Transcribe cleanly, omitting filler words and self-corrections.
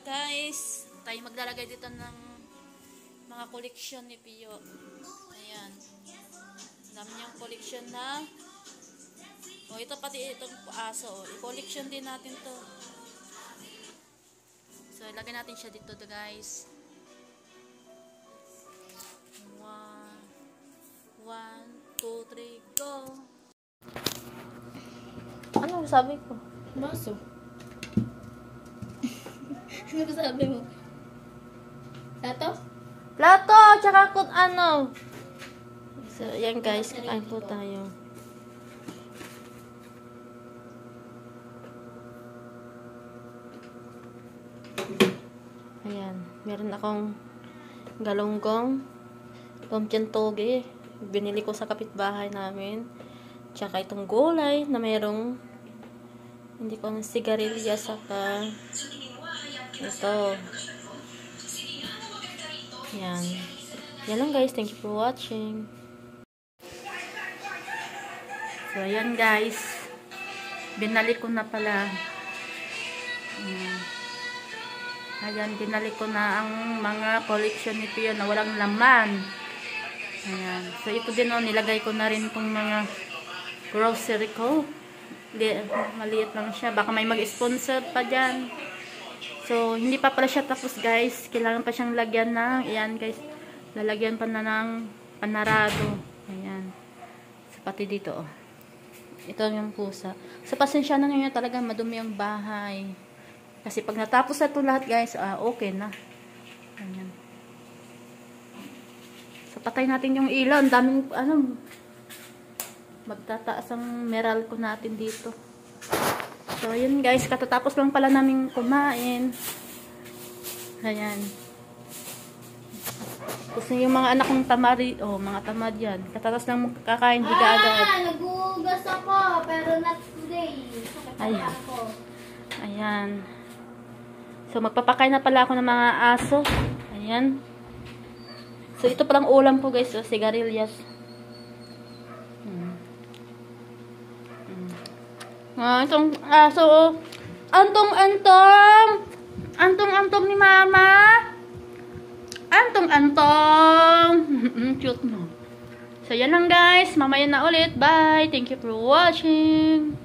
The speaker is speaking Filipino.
guys, tayo maglalagay dito ng mga koleksyon ni Pio. Ayan. Dami niyang koleksyon na. O, ito pati itong aso. I-koleksyon din natin to. So, ilagay natin siya dito guys. 1, 2, 3, go! Ano sabi ko? Baso. Ano sabi mo? Plato? Plato! Tsaka kung ano. So, yan guys. Kain po tayo. Ayan. Meron akong galunggong. Lumpia toge. Binili ko sa kapitbahay namin. Tsaka itong gulay na merong hindi ko ng sigarilya saka ito. Yan. Yan lang guys. Thank you for watching. So, ayan guys. Binalik ko na pala. Ayan, binalik ko na ang mga collection ni Pio na walang laman. Ayan. So, ito din nilagay ko na rin itong mga grocery ko. Maliit lang siya. Baka may mag-sponsor pa dyan. So, hindi pa pala siya tapos guys. Kailangan pa siyang lagyan ng, ayan guys, lalagyan pa na ng panarado. Ayan. So, pati dito, oh. Ito yung pusa. So, pasensya na nyo talaga, madumi yung bahay. Kasi pag natapos na ito lahat guys, okay na. Ayan. So, patay natin yung ilaw. Ang daming, magtataas ang meral ko natin dito. So, yun guys. Katatapos lang pala namin kumain. Ayan. Tapos yung mga anak kong tamari, mga tamad yan. Katatapos lang kakain, higa agad. Nagugas ako, pero not today. Ayan. Ayan. So, magpapakain na pala ako ng mga aso. Ayan. So, ito palang ulam ko guys. So, sigarilyas. Itong aso. Antong-antong. Antong-antong ni mama. Antong-antong. Cute no. So, yan lang guys. Mamaya na ulit. Bye. Thank you for watching.